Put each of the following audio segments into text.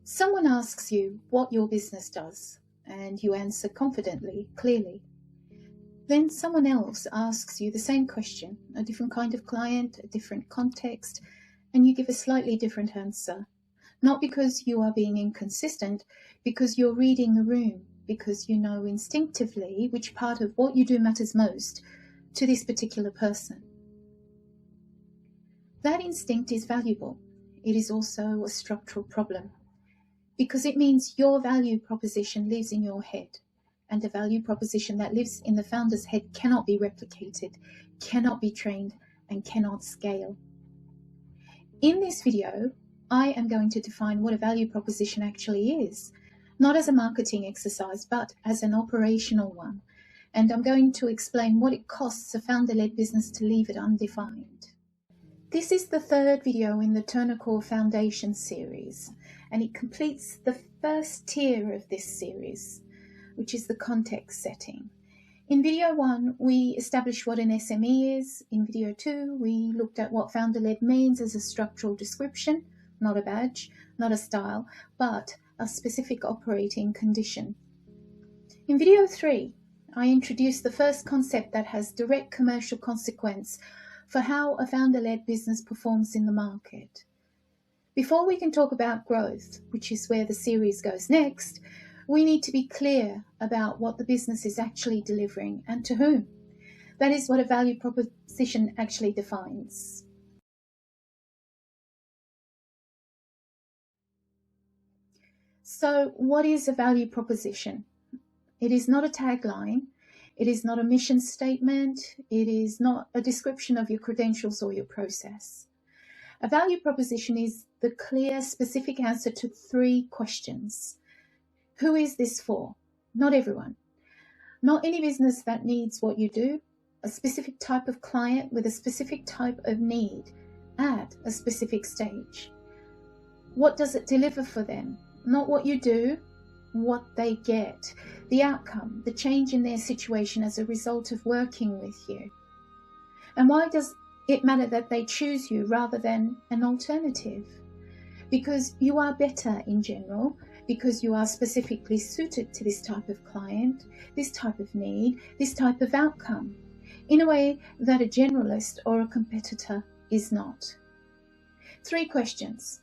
Someone asks you what your business does, and you answer confidently, clearly. Then someone else asks you the same question, a different kind of client, a different context, and you give a slightly different answer. Not because you are being inconsistent, because you're reading the room, because you know instinctively which part of what you do matters most to this particular person. That instinct is valuable. It is also a structural problem, because it means your value proposition lives in your head, and a value proposition that lives in the founder's head cannot be replicated, cannot be trained, and cannot scale. In this video, I am going to define what a value proposition actually is, not as a marketing exercise, but as an operational one. And I'm going to explain what it costs a founder-led business to leave it undefined. This is the third video in the TurnerCore Foundation Series, and it completes the first tier of this series, which is the context setting. In video 1, we established what an SME is. In video 2, we looked at what founder-led means as a structural description, not a badge, not a style, but a specific operating condition. In video 3, I introduced the first concept that has direct commercial consequence for how a founder-led business performs in the market. Before we can talk about growth, which is where the series goes next, we need to be clear about what the business is actually delivering and to whom. That is what a value proposition actually defines. So, what is a value proposition? It is not a tagline. It is not a mission statement. It is not a description of your credentials or your process. A value proposition is the clear, specific answer to 3 questions. Who is this for? Not everyone. Not any business that needs what you do. A specific type of client with a specific type of need at a specific stage. What does it deliver for them? Not what you do, what they get, the outcome, the change in their situation as a result of working with you. And why does it matter that they choose you rather than an alternative? Because you are better in general, because you are specifically suited to this type of client, this type of need, this type of outcome, in a way that a generalist or a competitor is not. 3 questions.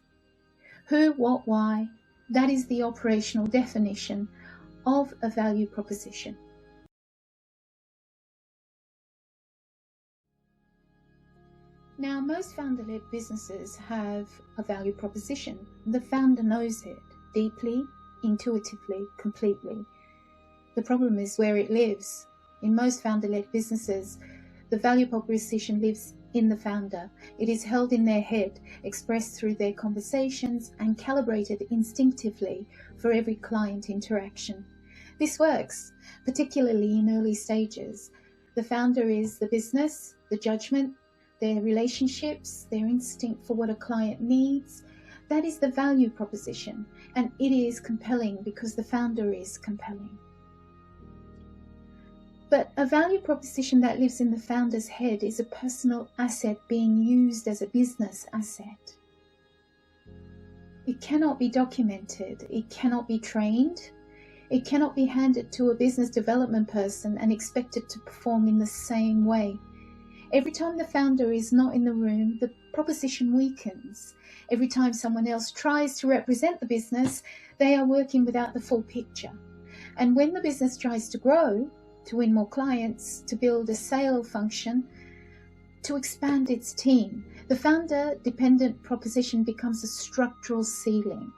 Who, what, why? That is the operational definition of a value proposition. Now, most founder-led businesses have a value proposition. The founder knows it deeply, intuitively, completely. The problem is where it lives. In most founder-led businesses, the value proposition lives in the founder. It is held in their head, expressed through their conversations, and calibrated instinctively for every client interaction. This works, particularly in early stages. The founder is the business, the judgment, their relationships, their instinct for what a client needs. That is the value proposition, and it is compelling because the founder is compelling. But a value proposition that lives in the founder's head is a personal asset being used as a business asset. It cannot be documented, it cannot be trained, it cannot be handed to a business development person and expected to perform in the same way. Every time the founder is not in the room, the proposition weakens. Every time someone else tries to represent the business, they are working without the full picture. And when the business tries to grow, to win more clients, to build a sale function, to expand its team, the founder-dependent proposition becomes a structural ceiling.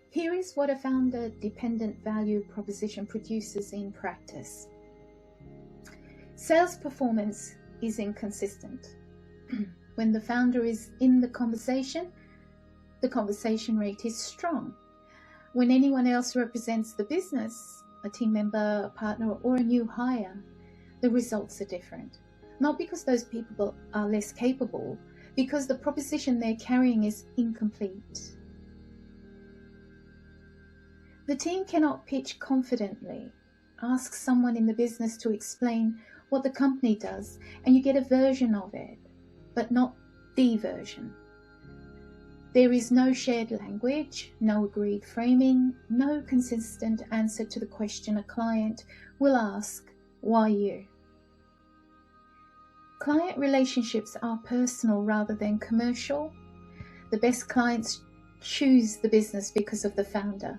Here is what a founder-dependent value proposition produces in practice. Sales performance is inconsistent. When the founder is in the conversation rate is strong. When anyone else represents the business, a team member, a partner, or a new hire, the results are different. Not because those people are less capable, because the proposition they're carrying is incomplete. The team cannot pitch confidently. Ask someone in the business to explain what the company does, and you get a version of it, but not the version. There is no shared language, no agreed framing, no consistent answer to the question a client will ask, why you? Client relationships are personal rather than commercial. The best clients choose the business because of the founder.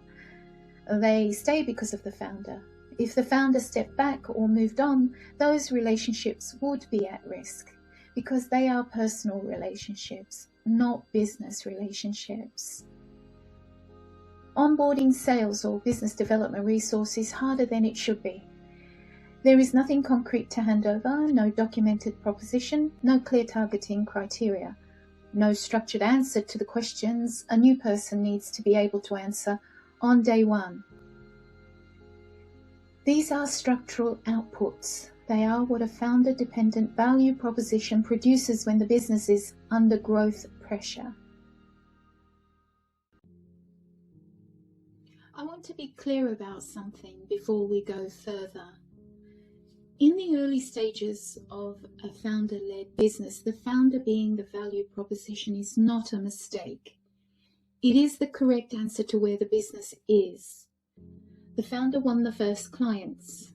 They stay because of the founder. If the founder stepped back or moved on, those relationships would be at risk because they are personal relationships, not business relationships. Onboarding sales or business development resource is harder than it should be. There is nothing concrete to hand over, no documented proposition, no clear targeting criteria, no structured answer to the questions a new person needs to be able to answer on day one. These are structural outputs. They are what a founder-dependent value proposition produces when the business is under growth pressure. I want to be clear about something before we go further. In the early stages of a founder-led business, the founder being the value proposition is not a mistake. It is the correct answer to where the business is. The founder won the first clients,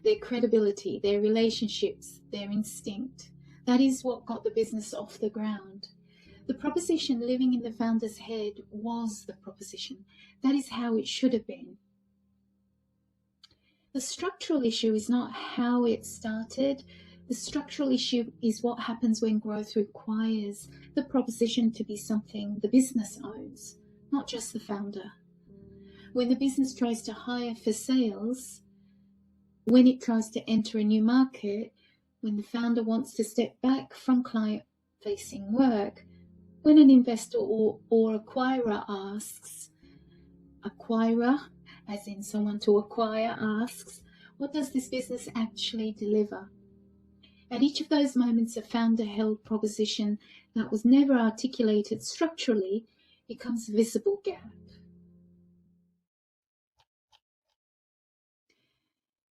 their credibility, their relationships, their instinct. That is what got the business off the ground. The proposition living in the founder's head was the proposition. That is how it should have been. The structural issue is not how it started. The structural issue is what happens when growth requires the proposition to be something the business owns, not just the founder. When the business tries to hire for sales, when it tries to enter a new market, when the founder wants to step back from client-facing work, when an investor or acquirer asks, acquirer, as in someone to acquire, asks, what does this business actually deliver? At each of those moments, a founder-held proposition that was never articulated structurally becomes a visible gap.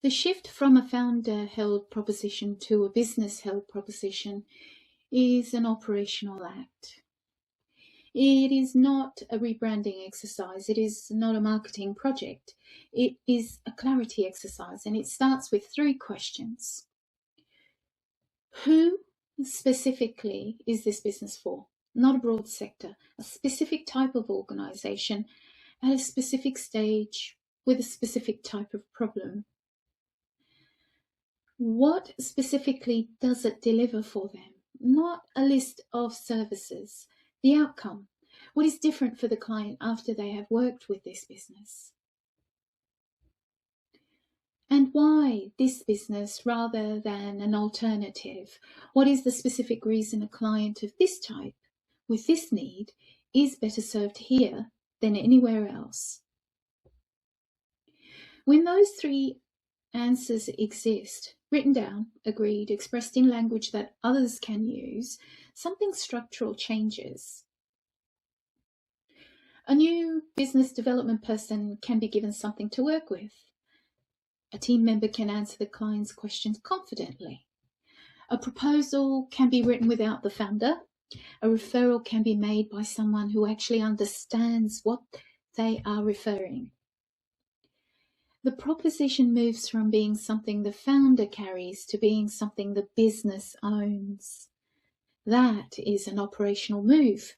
The shift from a founder-held proposition to a business-held proposition is an operational act. It is not a rebranding exercise. It is not a marketing project. It is a clarity exercise, and it starts with 3 questions. Who specifically is this business for? Not a broad sector, a specific type of organization at a specific stage with a specific type of problem. What specifically does it deliver for them? Not a list of services. The outcome. What is different for the client after they have worked with this business? And why this business rather than an alternative? What is the specific reason a client of this type, with this need, is better served here than anywhere else? When those 3 answers exist, written down, agreed, expressed in language that others can use, something structural changes. A new business development person can be given something to work with. A team member can answer the client's questions confidently. A proposal can be written without the founder. A referral can be made by someone who actually understands what they are referring. The proposition moves from being something the founder carries to being something the business owns. That is an operational move,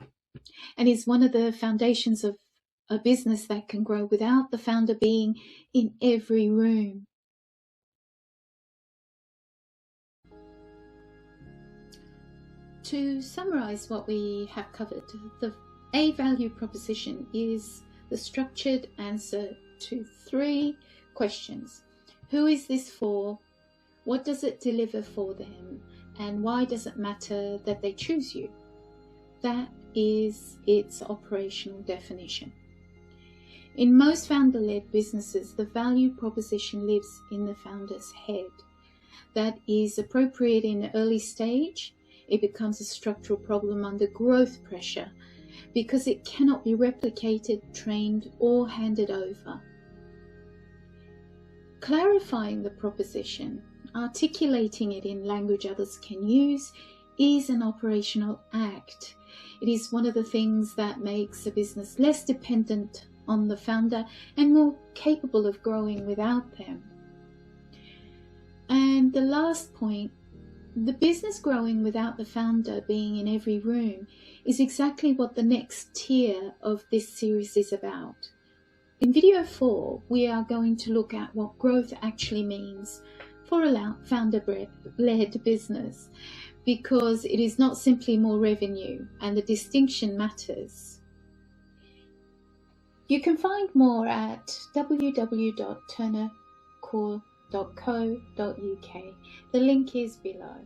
and is one of the foundations of a business that can grow without the founder being in every room. To summarize what we have covered, the A value proposition is the structured answer to 3 questions. Who is this for? What does it deliver for them? And why does it matter that they choose you? That is its operational definition. In most founder-led businesses, the value proposition lives in the founder's head. That is appropriate in the early stage. It becomes a structural problem under growth pressure because it cannot be replicated, trained, or handed over. Clarifying the proposition, articulating it in language others can use, is an operational act. It is one of the things that makes a business less dependent on the founder and more capable of growing without them. And the last point, the business growing without the founder being in every room is exactly what the next tier of this series is about. In video 4, we are going to look at what growth actually means for a founder-led business, because it is not simply more revenue, and the distinction matters. You can find more at www.turnercore.co.uk. The link is below.